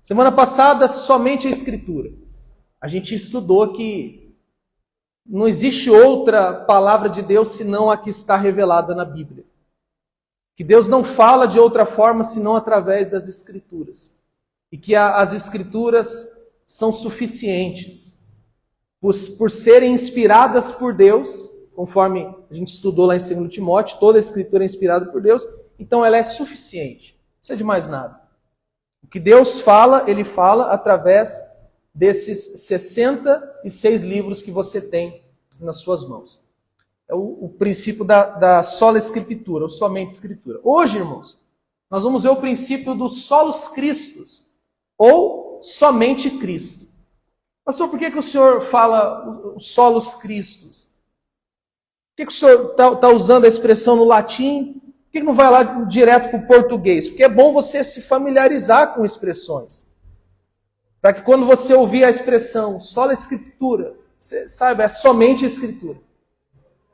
Semana passada, somente a Escritura. A gente estudou que não existe outra palavra de Deus senão a que está revelada na Bíblia. Que Deus não fala de outra forma senão através das Escrituras. E que as Escrituras são suficientes por serem inspiradas por Deus, conforme a gente estudou lá em 2 Timóteo, toda a Escritura é inspirada por Deus, então ela é suficiente, não precisa de mais nada. O que Deus fala, Ele fala através desses 66 livros que você tem nas suas mãos. É o princípio da sola Escritura, ou somente Escritura. Hoje, irmãos, nós vamos ver o princípio do solos Christus, ou somente Cristo. Pastor, por que o senhor fala o solos Christus? Por que o senhor está usando a expressão no latim? Por que não vai lá direto para o português? Porque é bom você se familiarizar com expressões. Para que quando você ouvir a expressão sola Escritura, você saiba, é somente a Escritura.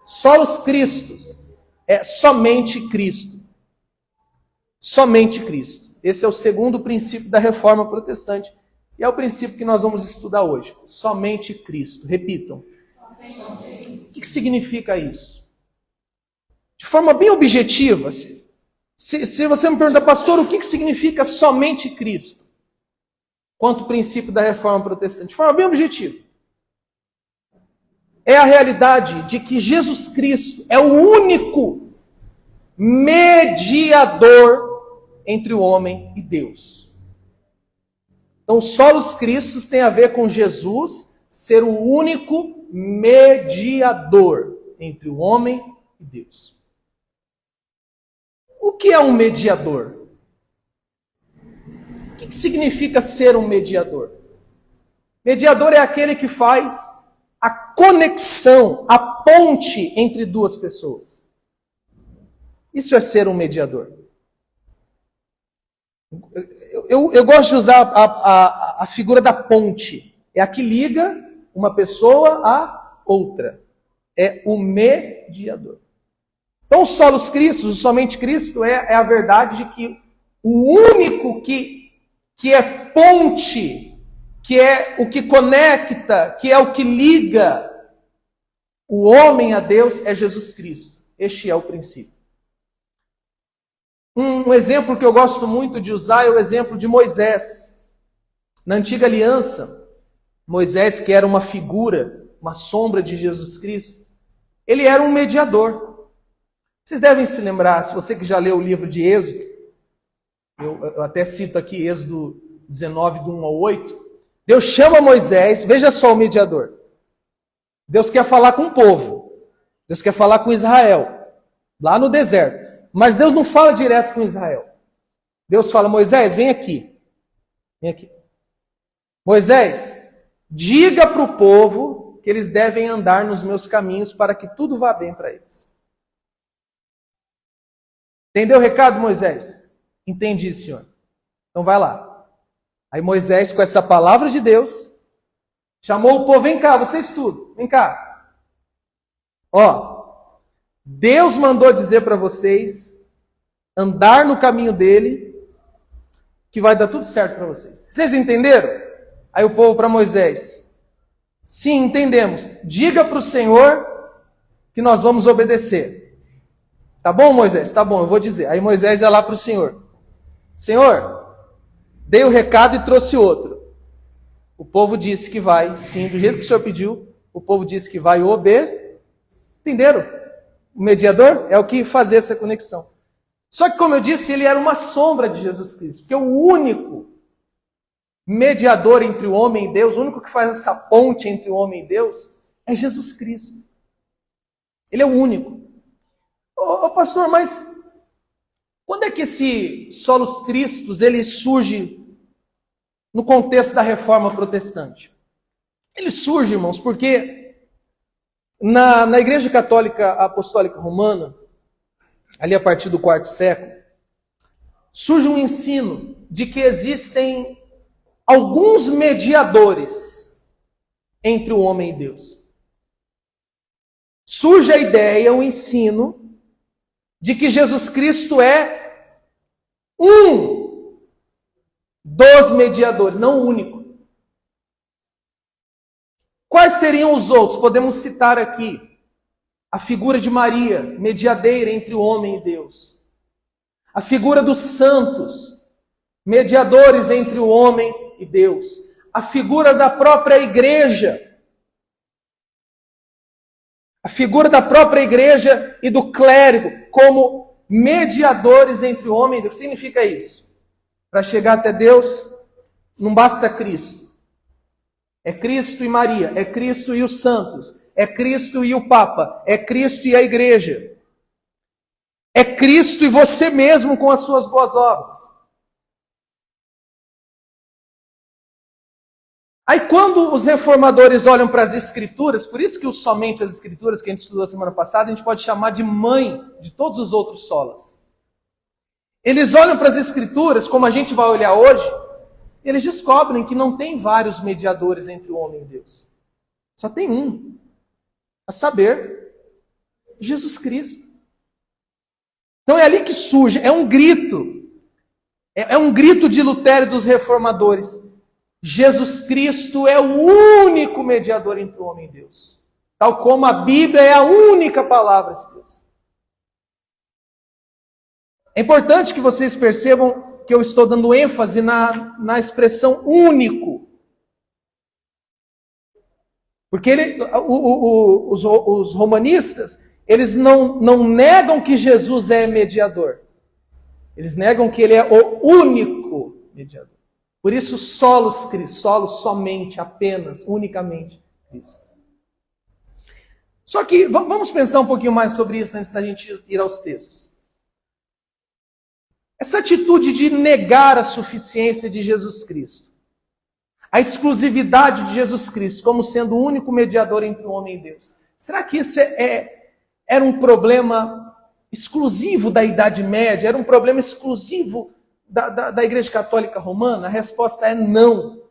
Solos Christus é somente Cristo. Somente Cristo. Esse é o segundo princípio da Reforma Protestante. E é o princípio que nós vamos estudar hoje. Somente Cristo. Repitam. O que significa isso? De forma bem objetiva, se você me perguntar, pastor, o que significa somente Cristo? Quanto princípio da Reforma Protestante? De forma bem objetiva. É a realidade de que Jesus Cristo é o único mediador entre o homem e Deus. Então, solos Christus tem a ver com Jesus ser o único mediador entre o homem e Deus. O que é um mediador? O que significa ser um mediador? Mediador é aquele que faz a conexão, a ponte entre duas pessoas. Isso é ser um mediador. Eu gosto de usar a figura da ponte. É a que liga uma pessoa a outra. É o mediador. Então, o solos Cristo, o somente Cristo, é a verdade de que o único que é ponte, que é o que conecta, que é o que liga o homem a Deus, é Jesus Cristo. Este é o princípio. Um exemplo que eu gosto muito de usar é o exemplo de Moisés. Na antiga aliança, Moisés, que era uma figura, uma sombra de Jesus Cristo, ele era um mediador. Vocês devem se lembrar, se você que já leu o livro de Êxodo, eu até cito aqui Êxodo 19, do 1 ao 8, Deus chama Moisés, veja só o mediador. Deus quer falar com o povo, Deus quer falar com Israel, lá no deserto. Mas Deus não fala direto com Israel. Deus fala, Moisés, vem aqui. Vem aqui. Moisés, diga para o povo que eles devem andar nos meus caminhos para que tudo vá bem para eles. Entendeu o recado, Moisés? Entendi, senhor. Então vai lá. Aí Moisés, com essa palavra de Deus, chamou o povo, vem cá, vocês tudo, vem cá. Ó, Deus mandou dizer para vocês andar no caminho dele, que vai dar tudo certo para vocês. Vocês entenderam? Aí o povo para Moisés, sim, entendemos. Diga para o Senhor que nós vamos obedecer. Tá bom, Moisés? Tá bom, eu vou dizer. Aí Moisés ia lá para o Senhor. Senhor, dei o recado e trouxe outro. O povo disse que vai, sim, do jeito que o Senhor pediu. O povo disse que vai obedecer. Entenderam? O mediador é o que fazia essa conexão. Só que, como eu disse, ele era uma sombra de Jesus Cristo. Porque o único mediador entre o homem e Deus, o único que faz essa ponte entre o homem e Deus, é Jesus Cristo. Ele é o único. Ô pastor, mas quando é que esse solos Christus ele surge no contexto da Reforma Protestante? Ele surge, irmãos, porque na Igreja Católica Apostólica Romana, ali a partir do quarto século, surge um ensino de que existem alguns mediadores entre o homem e Deus. Surge a ideia, o ensino, de que Jesus Cristo é um dos mediadores, não o único. Quais seriam os outros? Podemos citar aqui a figura de Maria, mediadeira entre o homem e Deus. A figura dos santos, mediadores entre o homem e Deus. A figura da própria igreja. A figura da própria igreja e do clérigo como mediadores entre o homem e Deus. O que significa isso? Para chegar até Deus, não basta Cristo. É Cristo e Maria, é Cristo e os santos, é Cristo e o Papa, é Cristo e a igreja. É Cristo e você mesmo com as suas boas obras. Aí quando os reformadores olham para as Escrituras, por isso que somente as Escrituras que a gente estudou semana passada, a gente pode chamar de mãe de todos os outros solas. Eles olham para as Escrituras, como a gente vai olhar hoje, e eles descobrem que não tem vários mediadores entre o homem e Deus. Só tem um, a saber, Jesus Cristo. Então é ali que surge, é um grito de Lutero e dos reformadores. Jesus Cristo é o único mediador entre o homem e Deus. Tal como a Bíblia é a única palavra de Deus. É importante que vocês percebam que eu estou dando ênfase na expressão único. Porque os romanistas, eles não negam que Jesus é mediador. Eles negam que ele é o único mediador. Por isso, solos Cristo, solos somente, apenas, unicamente Cristo. Só que vamos pensar um pouquinho mais sobre isso antes da gente ir aos textos. Essa atitude de negar a suficiência de Jesus Cristo, a exclusividade de Jesus Cristo como sendo o único mediador entre o homem e Deus, será que isso era um problema exclusivo da Idade Média? Era um problema exclusivo da Igreja Católica Romana? A resposta é não.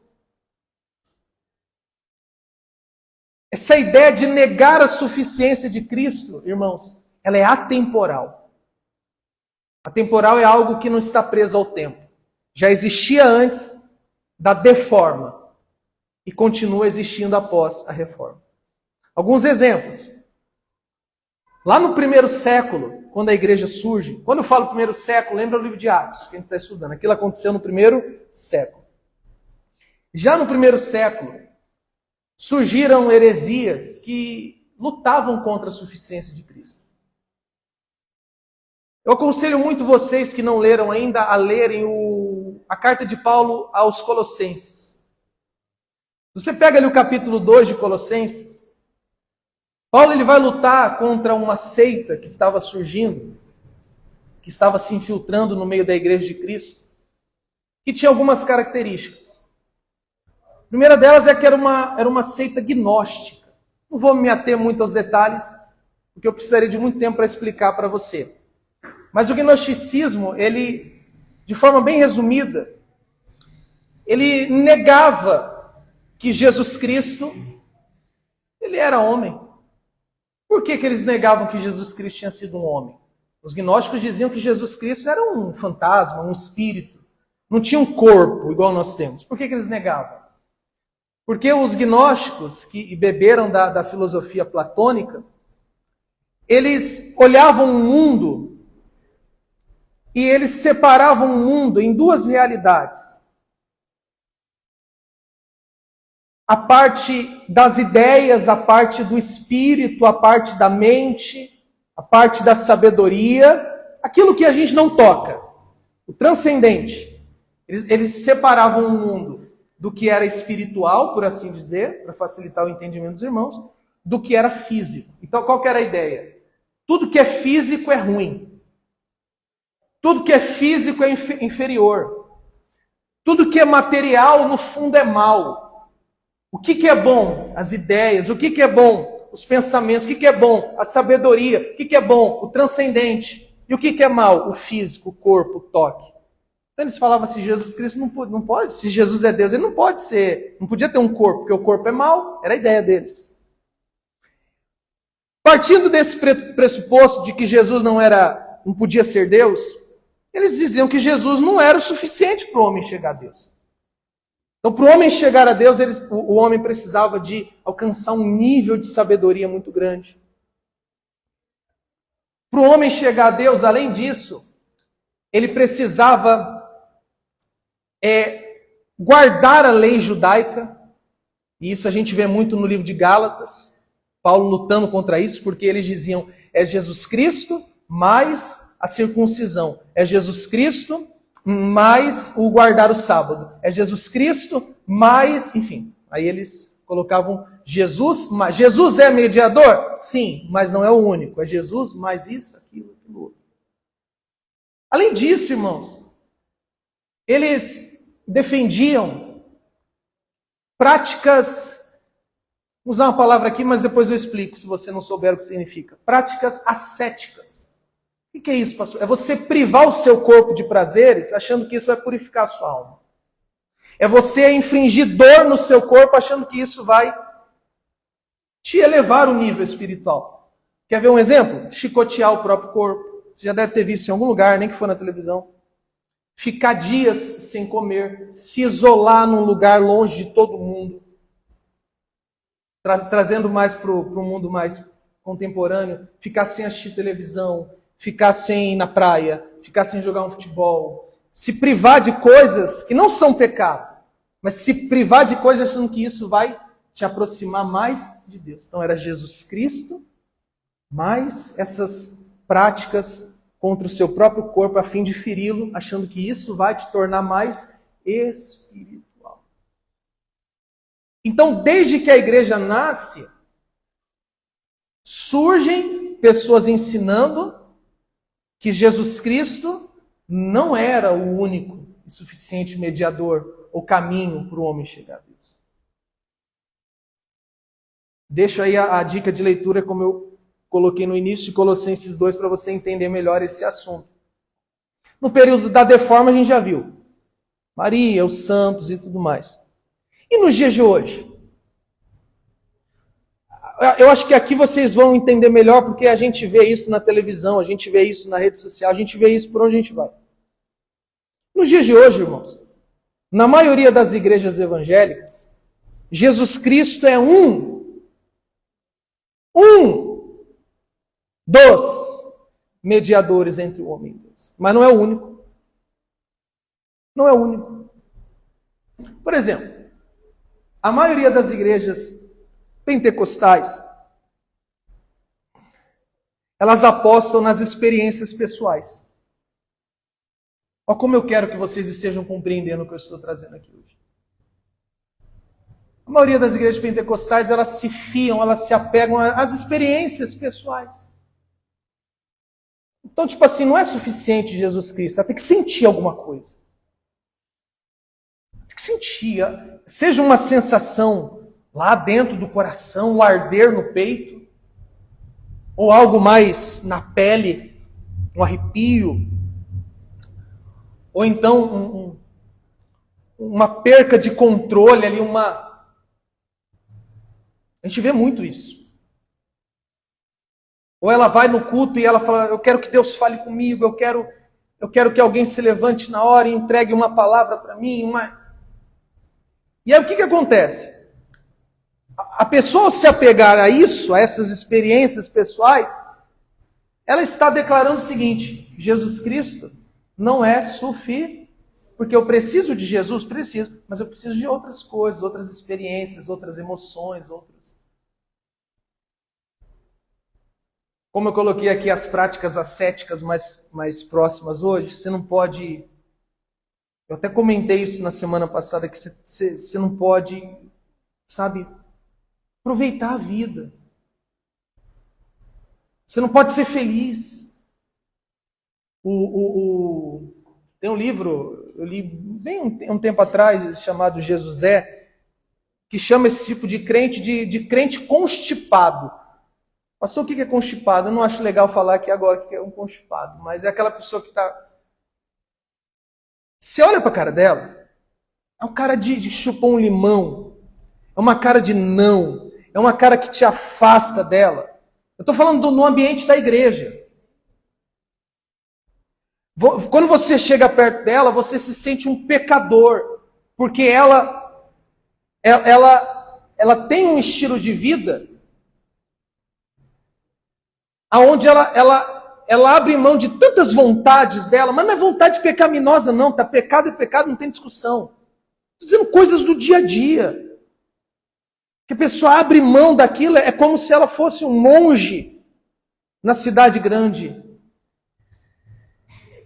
Essa ideia de negar a suficiência de Cristo, irmãos, ela é atemporal. Atemporal é algo que não está preso ao tempo. Já existia antes da deforma e continua existindo após a reforma. Alguns exemplos. Lá no primeiro século, quando a igreja surge, quando eu falo primeiro século, lembra o livro de Atos, que a gente está estudando. Aquilo aconteceu no primeiro século. Já no primeiro século, surgiram heresias que lutavam contra a suficiência de Cristo. Eu aconselho muito vocês que não leram ainda a lerem a carta de Paulo aos Colossenses. Você pega ali o capítulo 2 de Colossenses, Paulo ele vai lutar contra uma seita que estava surgindo, que estava se infiltrando no meio da igreja de Cristo, que tinha algumas características. A primeira delas é que era uma seita gnóstica. Não vou me ater muito aos detalhes, porque eu precisaria de muito tempo para explicar para você. Mas o gnosticismo, ele, de forma bem resumida, ele negava que Jesus Cristo, ele era homem. Por que eles negavam que Jesus Cristo tinha sido um homem? Os gnósticos diziam que Jesus Cristo era um fantasma, um espírito. Não tinha um corpo igual nós temos. Por que eles negavam? Porque os gnósticos, que beberam da filosofia platônica, eles olhavam o mundo e eles separavam o mundo em duas realidades. A parte das ideias, a parte do espírito, a parte da mente, a parte da sabedoria, aquilo que a gente não toca, o transcendente. Eles separavam o mundo do que era espiritual, por assim dizer, para facilitar o entendimento dos irmãos, do que era físico. Então, qual que era a ideia? Tudo que é físico é ruim. Tudo que é físico é inferior. Tudo que é material, no fundo, é mal. O que é bom? As ideias. O que é bom? Os pensamentos. O que é bom? A sabedoria. O que é bom? O transcendente. E o que é mal? O físico, o corpo, o toque. Então eles falavam assim, Jesus Cristo não pode, se Jesus é Deus, ele não pode ser, não podia ter um corpo, porque o corpo é mal. Era a ideia deles. Partindo desse pressuposto de que Jesus não podia ser Deus, Eles diziam que Jesus não era o suficiente para o homem chegar a Deus. Então, para o homem chegar a Deus, o homem precisava de alcançar um nível de sabedoria muito grande. Para o homem chegar a Deus, além disso, ele precisava guardar a lei judaica. E isso a gente vê muito no livro de Gálatas. Paulo lutando contra isso, porque eles diziam, é Jesus Cristo mais a circuncisão. É Jesus Cristo mais o guardar o sábado. É Jesus Cristo mais, enfim. Aí eles colocavam Jesus, mas Jesus é mediador? Sim, mas não é o único. É Jesus mais isso, aquilo, aquilo outro. Além disso, irmãos, eles defendiam práticas, vou usar uma palavra aqui, mas depois eu explico, se você não souber o que significa. Práticas ascéticas. O que é isso, pastor? É você privar o seu corpo de prazeres, achando que isso vai purificar a sua alma. É você infligir dor no seu corpo, achando que isso vai te elevar o nível espiritual. Quer ver um exemplo? Chicotear o próprio corpo. Você já deve ter visto em algum lugar, nem que for na televisão. Ficar dias sem comer, se isolar num lugar longe de todo mundo. Trazendo mais para o mundo mais contemporâneo, ficar sem assistir televisão, ficar sem ir na praia, ficar sem jogar um futebol, se privar de coisas que não são pecado, mas se privar de coisas achando que isso vai te aproximar mais de Deus. Então era Jesus Cristo, mais essas práticas contra o seu próprio corpo a fim de feri-lo, achando que isso vai te tornar mais espiritual. Então, desde que a igreja nasce, surgem pessoas ensinando que Jesus Cristo não era o único e suficiente mediador ou caminho para o homem chegar a Deus. Deixo aí a dica de leitura, como eu coloquei no início de Colossenses 2, para você entender melhor esse assunto. No período da Reforma a gente já viu Maria, os santos e tudo mais. E nos dias de hoje? Eu acho que aqui vocês vão entender melhor, porque a gente vê isso na televisão, a gente vê isso na rede social, a gente vê isso por onde a gente vai. Nos dias de hoje, irmãos, na maioria das igrejas evangélicas, Jesus Cristo é um dos mediadores entre o homem e Deus. Mas não é o único. Não é o único. Por exemplo, a maioria das igrejas pentecostais, elas apostam nas experiências pessoais. Olha como eu quero que vocês estejam compreendendo o que eu estou trazendo aqui hoje. A maioria das igrejas pentecostais, elas se fiam, elas se apegam às experiências pessoais. Então, tipo assim, não é suficiente Jesus Cristo, ela tem que sentir alguma coisa. Tem que sentir, seja uma sensação lá dentro do coração, um arder no peito, ou algo mais na pele, um arrepio, ou então uma perca de controle ali, A gente vê muito isso. Ou ela vai no culto e ela fala, eu quero que Deus fale comigo, eu quero que alguém se levante na hora e entregue uma palavra para mim. E aí o que acontece? A pessoa se apegar a isso, a essas experiências pessoais, ela está declarando o seguinte, Jesus Cristo não é suficiente, porque eu preciso de Jesus, preciso, mas eu preciso de outras coisas, outras experiências, outras emoções, outros. Como eu coloquei aqui as práticas ascéticas mais próximas hoje, você não pode... Eu até comentei isso na semana passada, que você não pode, sabe, aproveitar a vida. Você não pode ser feliz. Tem um livro, eu li bem um tempo atrás, chamado Jesus é, que chama esse tipo de crente de crente constipado. Pastor, o que é constipado? Eu não acho legal falar aqui agora que é um constipado, mas é aquela pessoa que está... Você olha para a cara dela, é um cara de chupar um limão, é uma cara de não, é uma cara que te afasta dela. Eu estou falando no ambiente da igreja. Quando você chega perto dela, você se sente um pecador, porque ela tem um estilo de vida onde ela abre mão de tantas vontades dela, mas não é vontade pecaminosa não, tá? Pecado é pecado, não tem discussão. Estou dizendo coisas do dia a dia. Que a pessoa abre mão daquilo, é como se ela fosse um monge na cidade grande.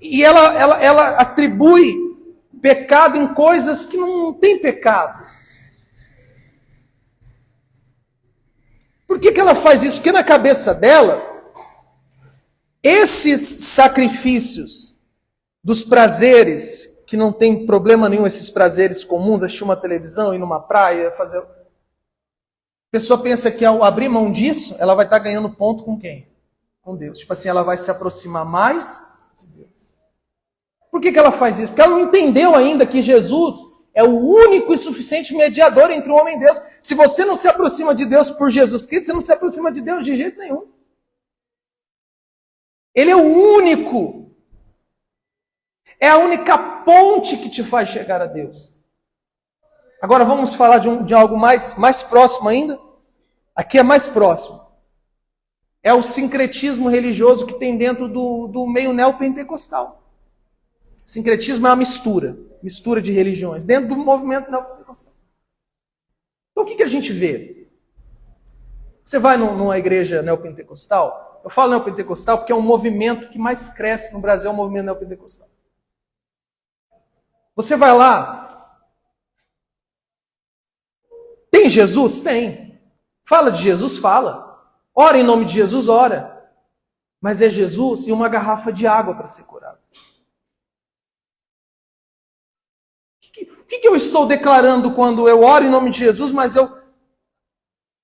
E ela atribui pecado em coisas que não tem pecado. Por que ela faz isso? Porque na cabeça dela, esses sacrifícios dos prazeres, que não tem problema nenhum, esses prazeres comuns, assistir uma televisão, ir numa praia, fazer... A pessoa pensa que ao abrir mão disso, ela vai estar ganhando ponto com quem? Com Deus. Tipo assim, ela vai se aproximar mais de Deus. Por que ela faz isso? Porque ela não entendeu ainda que Jesus é o único e suficiente mediador entre o homem e Deus. Se você não se aproxima de Deus por Jesus Cristo, você não se aproxima de Deus de jeito nenhum. Ele é o único. É a única ponte que te faz chegar a Deus. Agora vamos falar de algo mais próximo ainda. Aqui é mais próximo. É o sincretismo religioso que tem dentro do meio neopentecostal. Sincretismo é uma mistura de religiões, dentro do movimento neopentecostal. Então o que a gente vê? Você vai numa igreja neopentecostal, eu falo neopentecostal porque é um movimento que mais cresce no Brasil, é o movimento neopentecostal. Você vai lá, tem Jesus? Tem. Fala de Jesus? Fala. Ora em nome de Jesus? Ora. Mas é Jesus e uma garrafa de água para ser curado. O que eu estou declarando quando eu oro em nome de Jesus, mas eu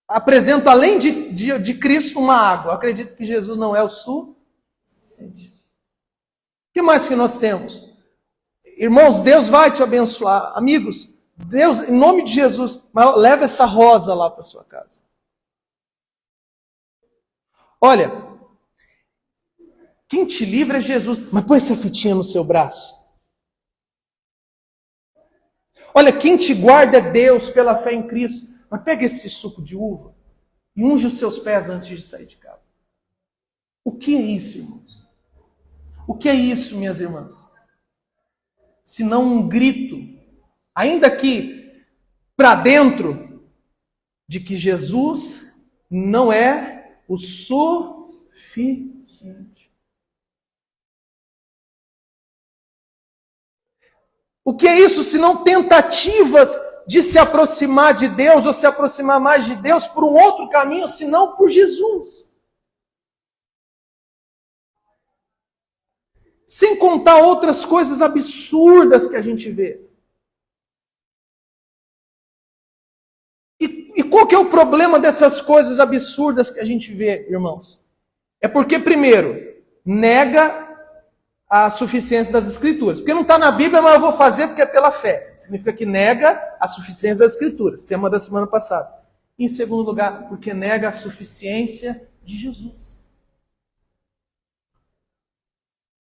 apresento além de Cristo uma água? Eu acredito que Jesus não é o suficiente. O que mais que nós temos? Irmãos, Deus vai te abençoar. Amigos, Deus, em nome de Jesus, leva essa rosa lá para sua casa. Olha, quem te livra é Jesus. Mas põe essa fitinha no seu braço. Olha, quem te guarda é Deus pela fé em Cristo. Mas pega esse suco de uva e unge os seus pés antes de sair de casa. O que é isso, irmãos? O que é isso, minhas irmãs? Se não um grito, ainda que para dentro, de que Jesus não é o suficiente. O que é isso se não tentativas de se aproximar de Deus ou se aproximar mais de Deus por um outro caminho, senão por Jesus? Sem contar outras coisas absurdas que a gente vê. E qual que é o problema dessas coisas absurdas que a gente vê, irmãos? É porque, primeiro, nega a suficiência das Escrituras. Porque não está na Bíblia, mas eu vou fazer porque é pela fé. Significa que nega a suficiência das Escrituras. Tema da semana passada. E, em segundo lugar, porque nega a suficiência de Jesus.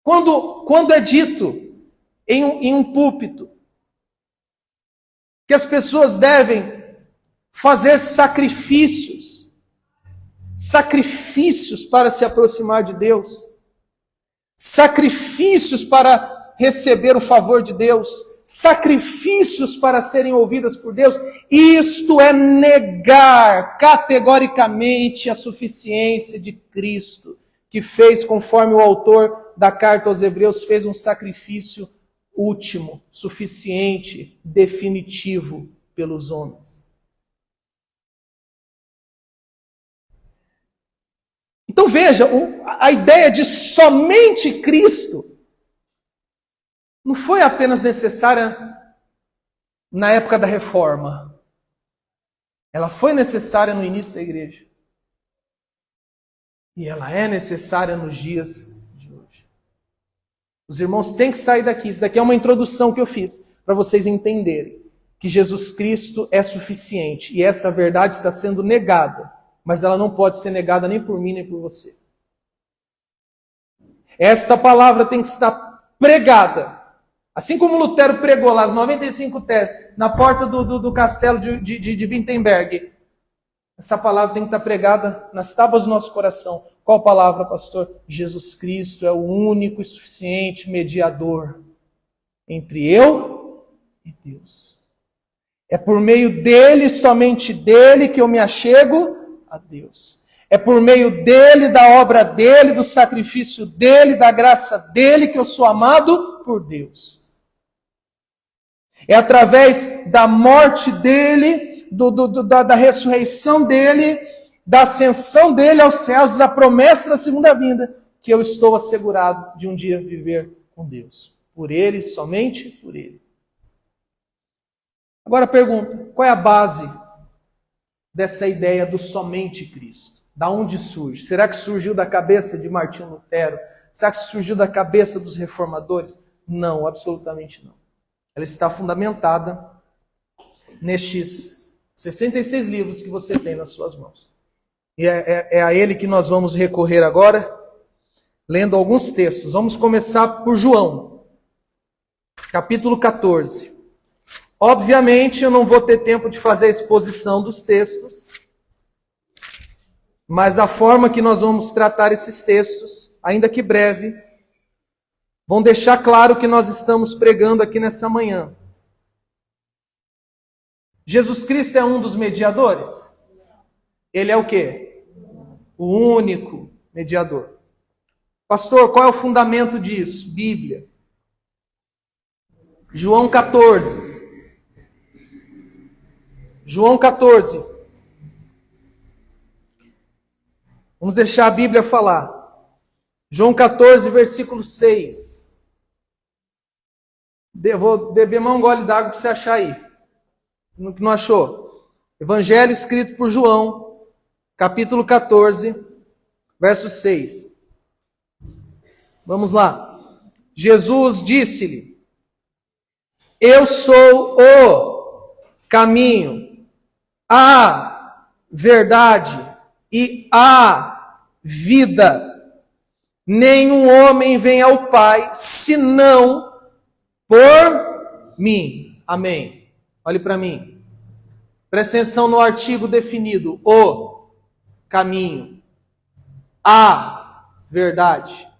Quando é dito em um púlpito que as pessoas devem fazer sacrifícios para se aproximar de Deus, sacrifícios para receber o favor de Deus, sacrifícios para serem ouvidas por Deus, isto é negar categoricamente a suficiência de Cristo, que fez, conforme o autor da carta aos Hebreus, fez um sacrifício último, suficiente, definitivo pelos homens. Então veja, a ideia de somente Cristo não foi apenas necessária na época da Reforma. Ela foi necessária no início da igreja. E ela é necessária nos dias de hoje. Os irmãos têm que sair daqui. Isso daqui é uma introdução que eu fiz para vocês entenderem que Jesus Cristo é suficiente. E esta verdade está sendo negada. Mas ela não pode ser negada nem por mim, nem por você. Esta palavra tem que estar pregada. Assim como Lutero pregou lá as 95 teses na porta do castelo de Wittenberg, essa palavra tem que estar pregada nas tábuas do nosso coração. Qual palavra, pastor? Jesus Cristo é o único e suficiente mediador entre eu e Deus. É por meio dele, somente dele, que eu me achego a Deus. É por meio dele, da obra dele, do sacrifício dele, da graça dele, que eu sou amado por Deus. É através da morte dele, da ressurreição dele, da ascensão dele aos céus, da promessa da segunda vinda, que eu estou assegurado de um dia viver com Deus. Por ele, somente por ele. Agora pergunta, qual é a base dessa ideia do somente Cristo? Da onde surge? Será que surgiu da cabeça de Martinho Lutero? Será que surgiu da cabeça dos reformadores? Não, absolutamente não. Ela está fundamentada nestes 66 livros que você tem nas suas mãos. E é a ele que nós vamos recorrer agora, lendo alguns textos. Vamos começar por João, capítulo 14. Obviamente, eu não vou ter tempo de fazer a exposição dos textos, mas a forma que nós vamos tratar esses textos, ainda que breve, vão deixar claro o que nós estamos pregando aqui nessa manhã. Jesus Cristo é um dos mediadores? Ele é o quê? O único mediador. Pastor, qual é o fundamento disso? Bíblia. João 14. João 14. Vamos deixar a Bíblia falar. João 14, versículo 6. Vou beber mais um gole d'água para você achar aí. Não achou? Evangelho escrito por João, capítulo 14, verso 6. Vamos lá. Jesus disse-lhe: Eu sou o caminho, a verdade e a vida. Nenhum homem vem ao Pai senão por mim. Amém. Olhe para mim. Presta atenção no artigo definido. O caminho, a verdade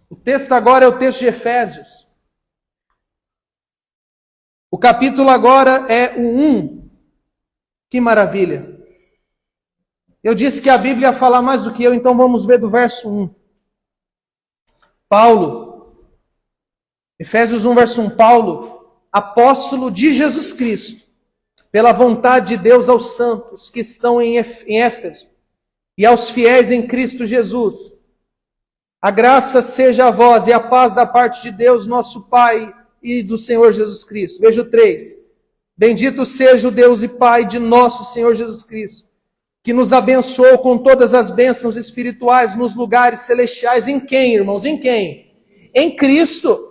O texto agora é o texto de Efésios. O capítulo agora é o 1. Que maravilha! Eu disse que a Bíblia ia falar mais do que eu, então vamos ver do verso 1. Paulo, Efésios 1, verso 1, Paulo, apóstolo de Jesus Cristo, pela vontade de Deus aos santos que estão em Éfeso e aos fiéis em Cristo Jesus. A graça seja a vós e a paz da parte de Deus, nosso Pai, e do Senhor Jesus Cristo. Veja o 3. Bendito seja o Deus e Pai de nosso Senhor Jesus Cristo, que nos abençoou com todas as bênçãos espirituais nos lugares celestiais. Em quem, irmãos? Em quem? Em Cristo.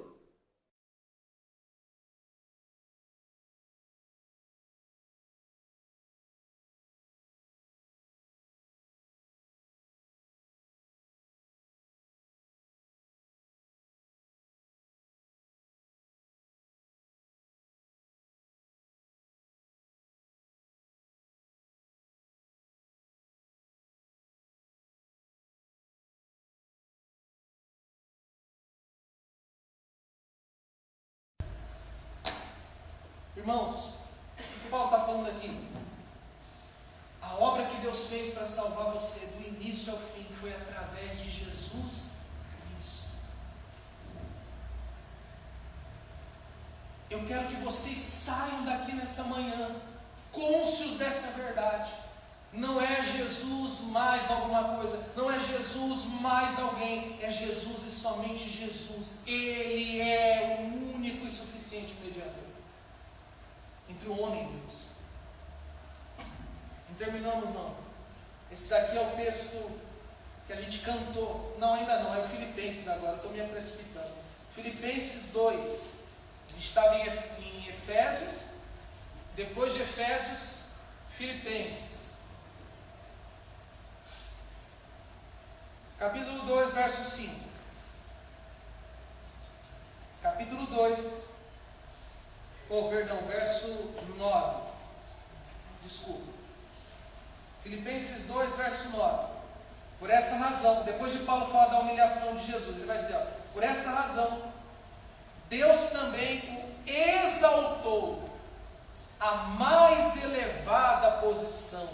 Irmãos, o que Paulo está falando aqui? A obra que Deus fez para salvar você do início ao fim foi através de Jesus Cristo. Eu quero que vocês saiam daqui nessa manhã cônscios dessa verdade. Não é Jesus mais alguma coisa, não é Jesus mais alguém, é Jesus e somente Jesus. Ele é o único e suficiente mediador entre o homem e Deus. Não terminamos não. Esse daqui é o texto que a gente cantou. Não, ainda não, é o Filipenses agora, estou me precipitando. Filipenses 2. A gente estava em Efésios, depois de Efésios, Filipenses. Capítulo 2, verso 5. Capítulo 2. Verso 9. Desculpa. Filipenses 2, verso 9. Por essa razão, depois de Paulo falar da humilhação de Jesus, ele vai dizer, por essa razão, Deus também o exaltou à mais elevada posição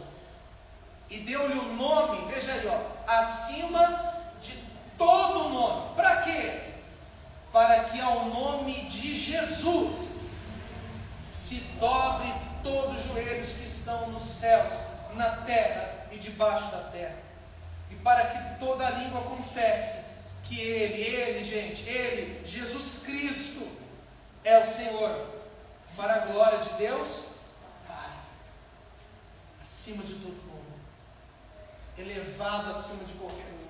e deu-lhe o nome, veja aí, acima de todo nome. Para quê? Para que ao nome de Jesus se dobre todos os joelhos que estão nos céus, na terra e debaixo da terra, e para que toda língua confesse que Ele, Jesus Cristo, é o Senhor, para a glória de Deus Pai, acima de todo nome, elevado acima de qualquer nome.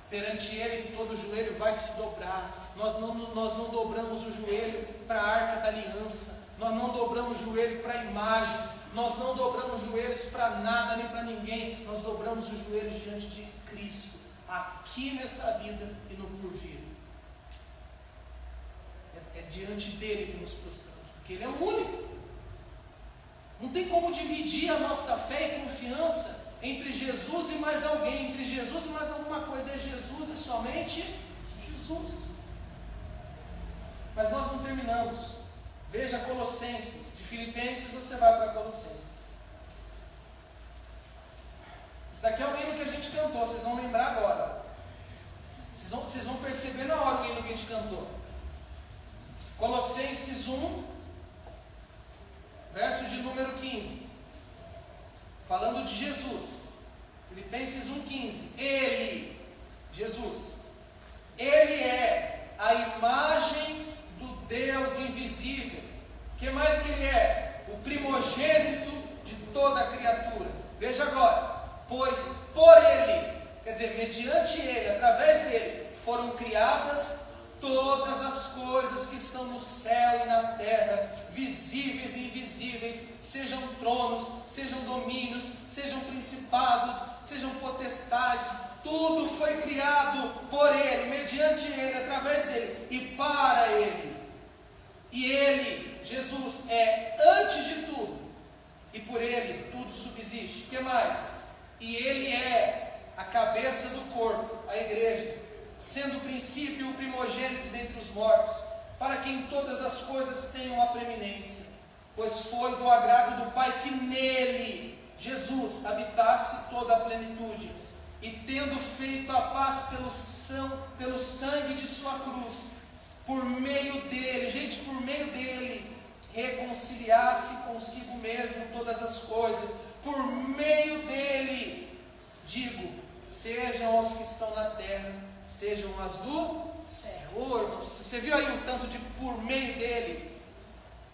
Perante Ele todo joelho vai se dobrar. Nós não dobramos o joelho para a arca da aliança, nós não dobramos o joelho para imagens, nós não dobramos joelhos para nada nem para ninguém, nós dobramos os joelhos diante de Cristo, aqui nessa vida e no porvir. É diante dele que nos prostramos, porque ele é o único. Não tem como dividir a nossa fé e confiança entre Jesus e mais alguém, entre Jesus e mais alguma coisa. É Jesus e somente Jesus. Mas nós não terminamos. Veja Colossenses. De Filipenses você vai para Colossenses. Isso daqui é o hino que a gente cantou, vocês vão lembrar agora. Vocês vão perceber na hora o hino que a gente cantou. Colossenses 1, verso de número 15. Falando de Jesus. Filipenses 1,15. Ele, Jesus, Ele é a imagem do Deus invisível. O que mais que Ele é? O primogênito de toda a criatura. Veja agora. Pois por Ele, quer dizer, mediante Ele, através dEle, foram criadas todas as coisas que estão no céu e na terra, visíveis e invisíveis, sejam tronos, sejam domínios, sejam principados, sejam potestades, tudo foi criado por Ele, mediante Ele, através dEle e para Ele. E Ele, Jesus, é antes de tudo, e por Ele tudo subsiste. O que mais? E Ele é a cabeça do corpo, a igreja, sendo o princípio pois foi do agrado do Pai que nele, Jesus, habitasse toda a plenitude, e tendo feito a paz pelo sangue de sua cruz, por meio dele, gente, por meio dele, reconciliasse consigo mesmo todas as coisas, por meio dele, digo, sejam os que estão na terra, sejam as do céu. Você viu aí o tanto de por meio dele?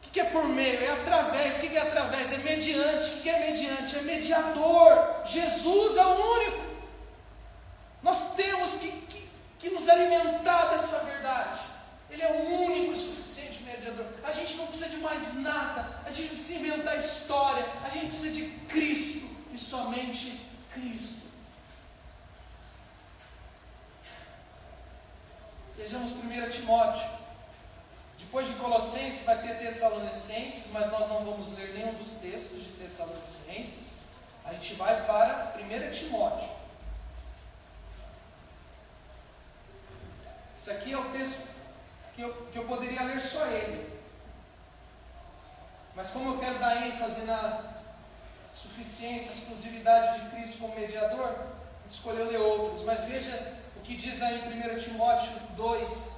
O que é por meio? É através. O que é através? É mediante. O que é mediante? É mediador. Jesus é o único. Nós temos que nos alimentar dessa verdade. Ele é o único e suficiente mediador. A gente não precisa de mais nada. A gente não precisa inventar história. A gente precisa de Cristo e somente Cristo. Vejamos 1 Timóteo. Depois de Colossenses vai ter Tessalonicenses, mas nós não vamos ler nenhum dos textos de Tessalonicenses. A gente vai para 1 Timóteo. Esse aqui é o texto que eu poderia ler só ele. Mas como eu quero dar ênfase na suficiência, exclusividade de Cristo como mediador, eu escolhi ler outros. Mas veja o que diz aí em 1 Timóteo 2,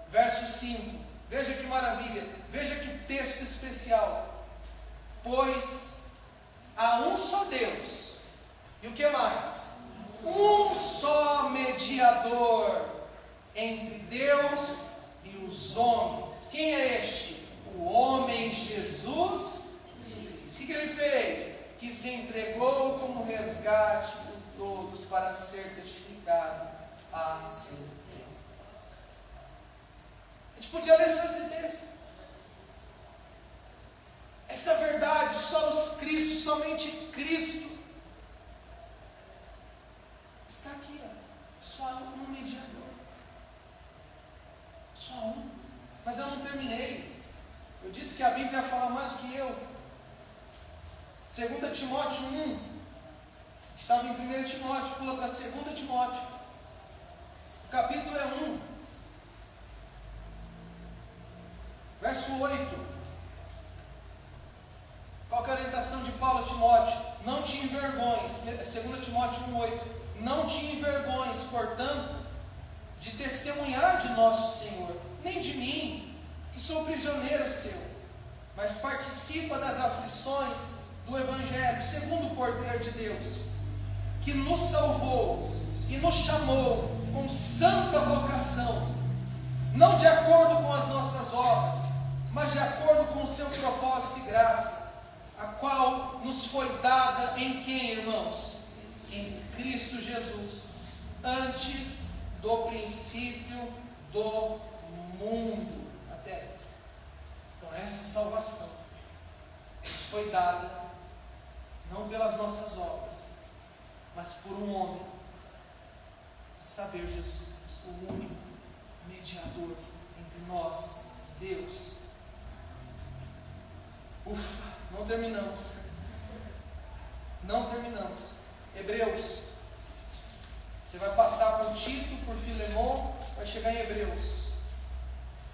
verso 5. Veja que maravilha, veja que texto especial. Pois há um só Deus, e o que mais? Um só mediador entre Deus e os homens. Quem é este? O homem Jesus. O que ele fez? Que se entregou como resgate por todos para ser testificado a seu tempo. A gente podia ler só esse texto. Essa verdade, só os Cristos, somente Cristo está aqui, ó. Só há um mediador. Só um. Mas eu não terminei. Eu disse que a Bíblia fala mais do que eu. 2 Timóteo 1. Estava em 1 Timóteo, pula para 2 Timóteo. O capítulo é 1. Verso 8. Qual que é a orientação de Paulo a Timóteo? Não te envergonhes. 2 Timóteo 1,8. Não te envergonhes, portanto, de testemunhar de nosso Senhor, nem de mim, que sou prisioneiro seu, mas participa das aflições do Evangelho, segundo o poder de Deus, que nos salvou e nos chamou com santa vocação, não de acordo com as nossas obras, mas de acordo com o seu propósito e graça, a qual nos foi dada em quem, irmãos? Em Cristo Jesus, antes do princípio do mundo. Até. Então essa salvação nos foi dada não pelas nossas obras, mas por um homem, saber Jesus Cristo, o único mediador entre nós, Deus. Ufa, não terminamos. Não terminamos. Hebreus. Você vai passar por Tito, por Filemão, vai chegar em Hebreus.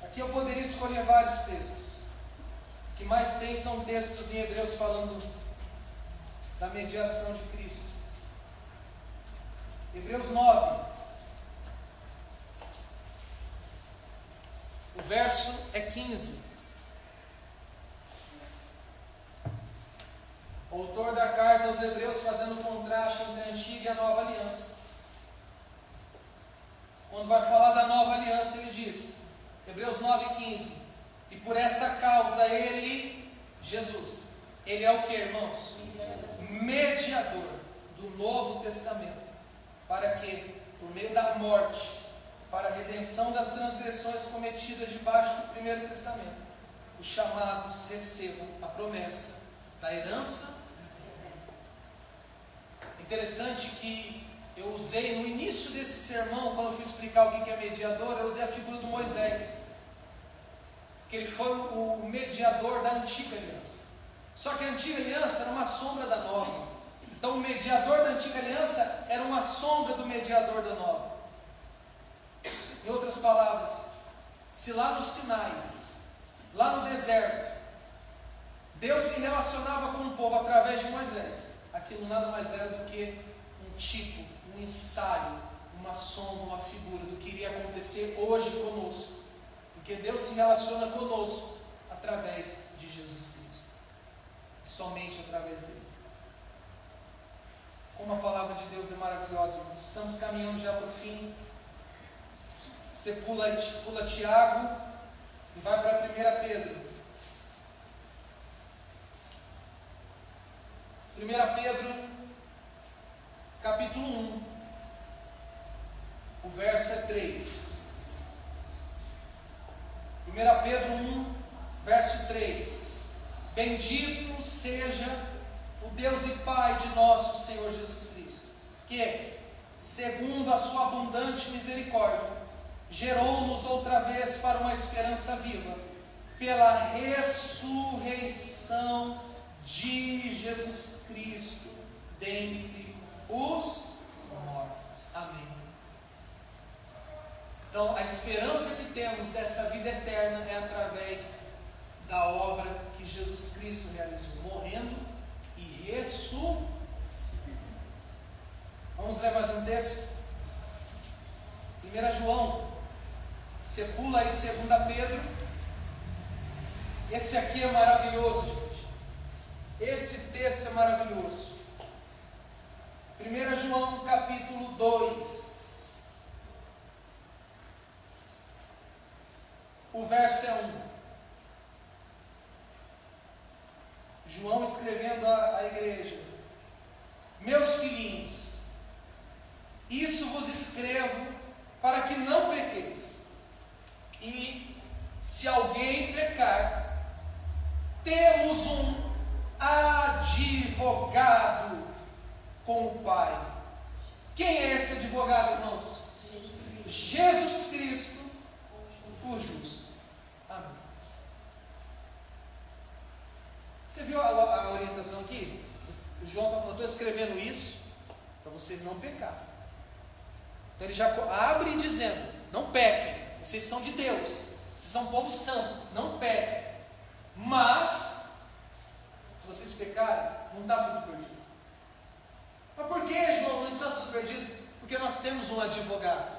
Aqui eu poderia escolher vários textos. O que mais tem são textos em Hebreus falando da mediação de Cristo. Hebreus 9. O verso é 15. O autor da carta aos Hebreus fazendo contraste entre a antiga e a nova aliança. Quando vai falar da nova aliança, ele diz, Hebreus 9,15, e por essa causa ele, Jesus, ele é o que, irmãos? Mediador do Novo Testamento, para que, por meio da morte, para a redenção das transgressões cometidas debaixo do Primeiro Testamento, os chamados recebam a promessa da herança. Interessante que eu usei no início desse sermão, quando eu fui explicar o que é mediador, eu usei a figura do Moisés, que ele foi o mediador da antiga aliança. Só que a antiga aliança era uma sombra da nova. Então o mediador da antiga aliança era uma sombra do mediador da nova. Em outras palavras, se lá no Sinai, lá no deserto, Deus se relacionava com o povo através de Moisés. Aquilo nada mais era do que um tipo, um ensaio, uma sombra, uma figura do que iria acontecer hoje conosco. Porque Deus se relaciona conosco através de Jesus Cristo. Somente através dele. Como a palavra de Deus é maravilhosa, irmãos. Estamos caminhando já para o fim. Você pula Tiago e vai para 1 Pedro. 1 Pedro, capítulo 1, o verso é 3. 1 Pedro 1, verso 3. Bendito seja o Deus e Pai de nosso Senhor Jesus Cristo, que, segundo a sua abundante misericórdia, gerou-nos outra vez para uma esperança viva, pela ressurreição de Jesus Cristo dentre os mortos. Amém. Então, a esperança que temos dessa vida eterna é através da obra que Jesus Cristo realizou, morrendo e ressuscitando. Vamos ler mais um texto? 1 João, você pula aí 2 Pedro. Esse aqui é maravilhoso, gente. Esse texto é maravilhoso. 1 João capítulo 2. O verso é 1. João escrevendo à igreja: meus filhinhos, isso vos escrevo para que não pequeis. E se alguém pecar, temos um advogado com o Pai. Quem é esse advogado, irmãos? Jesus Cristo, o justo. Amém. Você viu a orientação aqui? O João está falando: estou escrevendo isso para vocês não pecar. Então ele já abre dizendo: não pequem, vocês são de Deus, vocês são um povo santo, não pequem. Mas se vocês pecarem, não está tudo perdido. Mas por que, João, não está tudo perdido? Porque nós temos um advogado,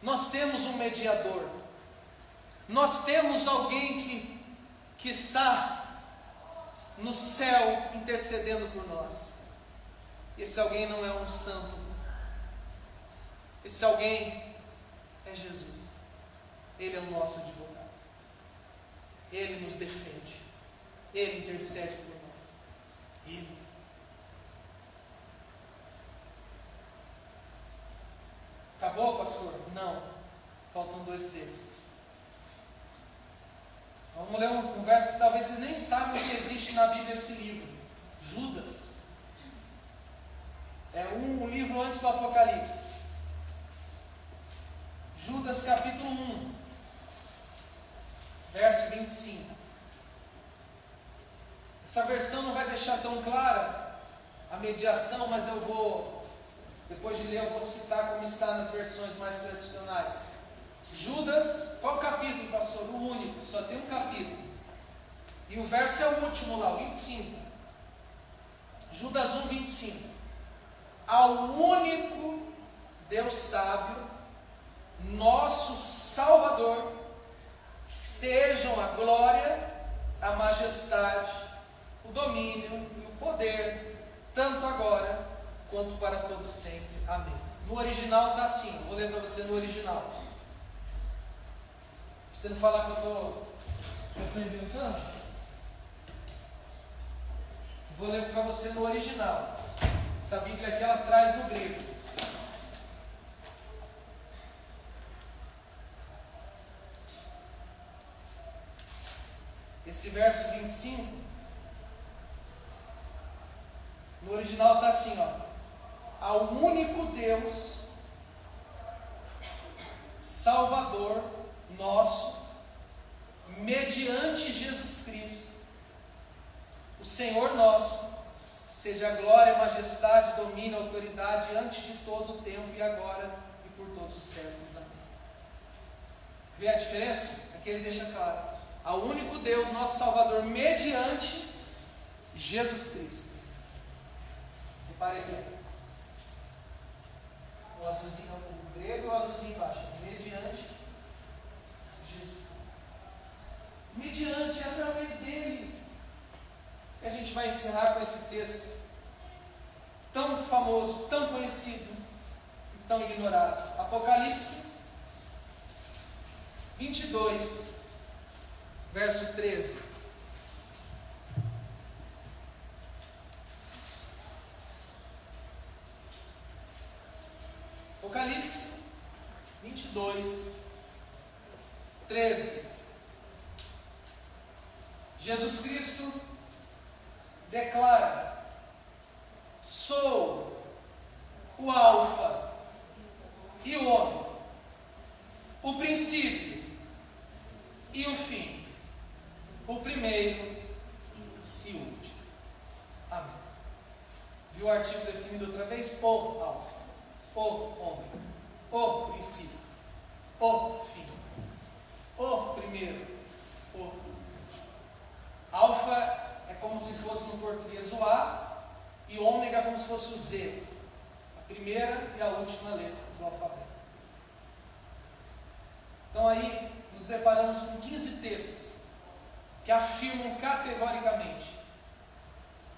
nós temos um mediador, nós temos alguém que está no céu intercedendo por nós. Esse alguém não é um santo, esse alguém é Jesus. Ele é o nosso advogado, ele nos defende, ele intercede por nós. Ele. Acabou, pastor? Não. Faltam 2 textos. Vamos ler um verso que talvez vocês nem saibam que existe na Bíblia esse livro. Judas. É um livro antes do Apocalipse. Judas capítulo 1, verso 25. Essa versão não vai deixar tão clara a mediação, mas eu vou, depois de ler, eu vou citar como está nas versões mais tradicionais. Judas, qual capítulo, pastor? O único, só tem um capítulo. E o verso é o último lá, o 25. Judas 1, 25. Ao único Deus sábio, nosso Salvador, sejam a glória, a majestade, o domínio e o poder, tanto agora quanto para todo sempre. Amém. No original está assim, vou ler para você no original. Pra você não falar que eu estou inventando. Vou ler para você no original. Essa Bíblia aqui ela traz no grego. Esse verso 25, no original está assim, ó: ao único Deus, Salvador nosso, mediante Jesus Cristo, o Senhor nosso, seja a glória, majestade, domínio, autoridade, antes de todo o tempo e agora e por todos os séculos. Amém. Vê a diferença? Aqui ele deixa claro: ao único Deus, nosso Salvador, mediante Jesus Cristo. Repare aqui. O azulzinho, o grego e o azulzinho embaixo. Mediante Jesus Cristo. Mediante, é através dele. E a gente vai encerrar com esse texto tão famoso, tão conhecido e tão ignorado. Apocalipse 22, verso 13. Apocalipse 22, 13. Jesus Cristo declara: sou o Alfa e o Ômega, o princípio e o fim, o primeiro e o último. Amém. Viu o artigo definido outra vez? O Alfa, o Ômega, o princípio, o fim, o primeiro, o último. Alfa é como se fosse no português o A, e ômega como se fosse o Z, a primeira e a última letra do alfabeto. Então aí nos deparamos com 15 textos que afirmam categoricamente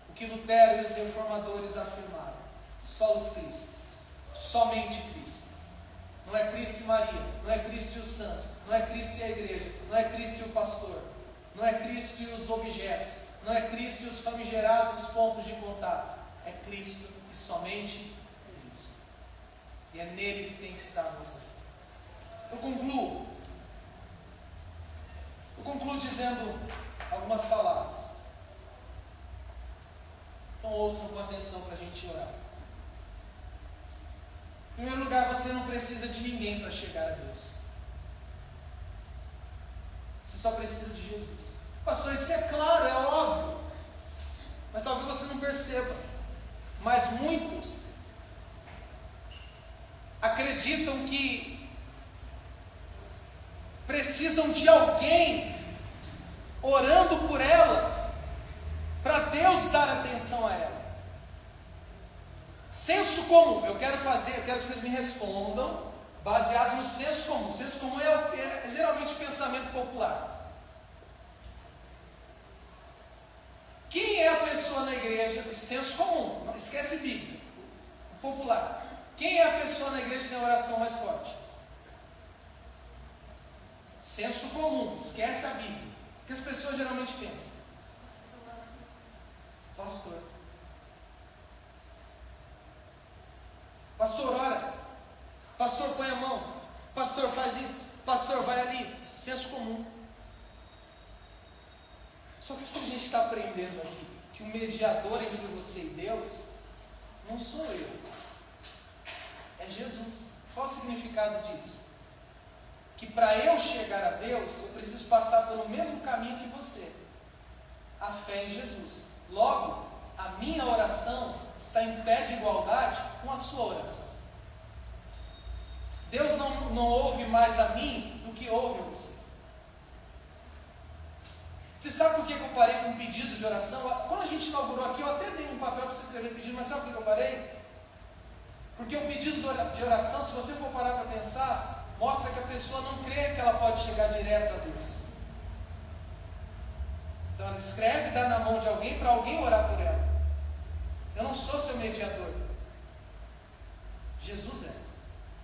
o que Lutero e os reformadores afirmaram: solos Christus, somente Cristo. Não é Cristo e Maria, não é Cristo e os santos, não é Cristo e a igreja, não é Cristo e o pastor, não é Cristo e os objetos, não é Cristo e os famigerados pontos de contato. É Cristo e somente Cristo. E é nele que tem que estar a nossa fé. Eu concluo dizendo algumas palavras. Então ouçam com atenção para a gente orar. Em primeiro lugar, você não precisa de ninguém para chegar a Deus. Você só precisa de Jesus. Pastor, isso é claro, é óbvio. Mas talvez você não perceba. Mas muitos acreditam que precisam de alguém orando por ela para Deus dar atenção a ela. Senso comum, eu quero que vocês me respondam baseado no senso comum. Senso comum é geralmente pensamento popular. Quem é a pessoa na igreja, o senso comum, não esquece Bíblia, o popular. Quem é a pessoa na igreja que tem a oração mais forte? Senso comum, esquece a Bíblia. O que as pessoas geralmente pensam? Pastor. Pastor, ora. Pastor, põe a mão. Pastor, faz isso. Pastor, vai ali. Senso comum. Só que o que a gente está aprendendo aqui? Que o mediador entre você e Deus não sou eu. É Jesus. Qual o significado disso? Que para eu chegar a Deus, eu preciso passar pelo mesmo caminho que você. A fé em Jesus. Logo, a minha oração está em pé de igualdade com a sua oração. Deus não ouve mais a mim do que ouve a você. Você sabe por que eu parei com um pedido de oração? Quando a gente inaugurou aqui, eu até dei um papel para você escrever pedido, mas sabe por que eu parei? Porque o pedido de oração, se você for parar para pensar, mostra que a pessoa não crê que ela pode chegar direto a Deus. Então ela escreve, dá na mão de alguém para alguém orar por ela. Eu não sou seu mediador. Jesus é.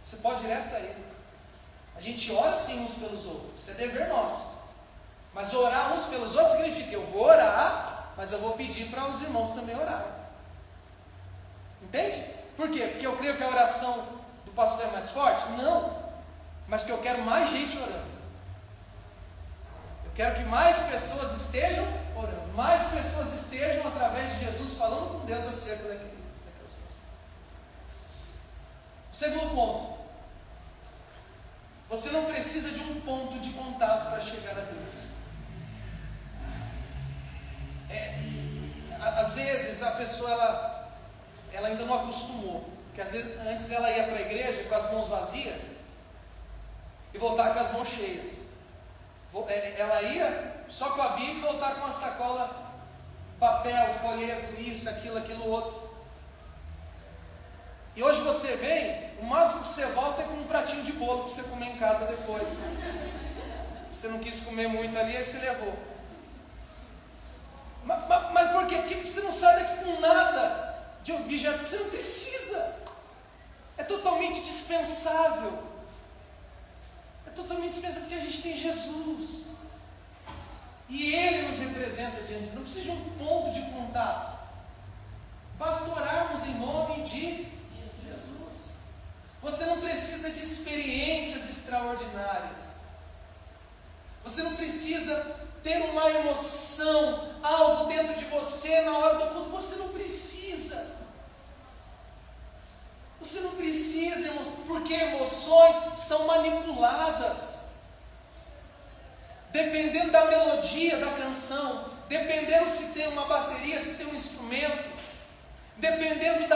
Você pode ir direto para Ele. A gente ora sim uns pelos outros. Isso é dever nosso. Mas orar uns pelos outros significa que eu vou orar, mas eu vou pedir para os irmãos também orarem. Entende? Por quê? Porque eu creio que a oração do pastor é mais forte? Não. Mas porque eu quero mais gente orando. Eu quero que mais pessoas estejam orando. Mais pessoas estejam, através de Jesus, falando com Deus acerca daquelas coisas. Segundo ponto. Você não precisa de um ponto de contato para chegar a Deus. Às vezes a pessoa ela ainda não acostumou, porque às vezes antes ela ia para a igreja com as mãos vazias e voltava com as mãos cheias. Ela ia só com a Bíblia e voltar com a sacola, papel, folheto, isso, aquilo, outro. E hoje você vem, o máximo que você volta é com um pratinho de bolo para você comer em casa depois. Você não quis comer muito ali, aí você levou. Mas por quê? Porque você não sai daqui com nada de objeto que você não precisa. É totalmente dispensável. É totalmente dispensável porque a gente tem Jesus. E Ele nos representa diante. Não precisa de um ponto de contato. Basta orarmos em nome de Jesus. Você não precisa de experiências extraordinárias. Você não precisa ter uma emoção, algo dentro de você na hora do culto. Você não precisa. Você não precisa, porque emoções são manipuladas. Dependendo da melodia da canção, dependendo se tem uma bateria, se tem um instrumento, dependendo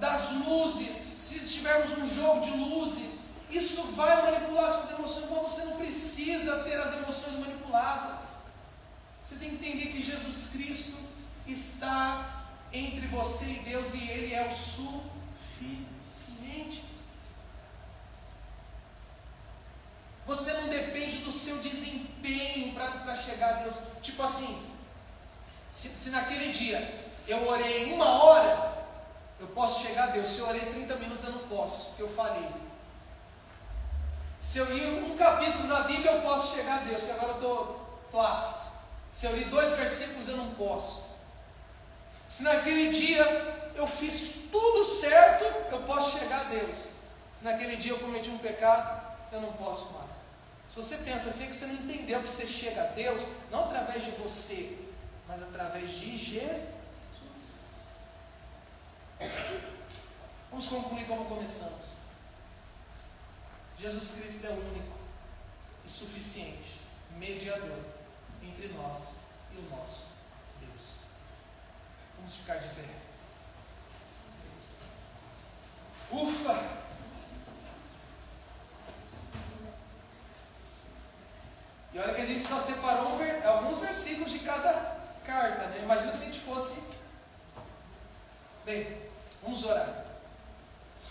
das luzes, se tivermos um jogo de luzes, isso vai manipular suas emoções. Mas você não precisa ter as emoções manipuladas. Você tem que entender que Jesus Cristo está entre você e Deus, e Ele é o suficiente. Você não depende do seu desempenho para chegar a Deus. Tipo assim, se naquele dia eu orei 1 hora, eu posso chegar a Deus. Se eu orei 30 minutos, eu não posso, porque eu falhei. Se eu li um capítulo na Bíblia, eu posso chegar a Deus, que agora eu estou apto. Se eu li 2 versículos, eu não posso. Se naquele dia eu fiz tudo certo, eu posso chegar a Deus. Se naquele dia eu cometi um pecado, eu não posso mais. Se você pensa assim, é que você não entendeu que você chega a Deus, não através de você, mas através de Jesus. Vamos concluir como começamos. Jesus Cristo é o único e suficiente mediador entre nós e o nosso Deus. Vamos ficar de pé. Ufa! E olha que a gente só separou alguns versículos de cada carta, né? Imagina se a gente fosse... Bem, vamos orar.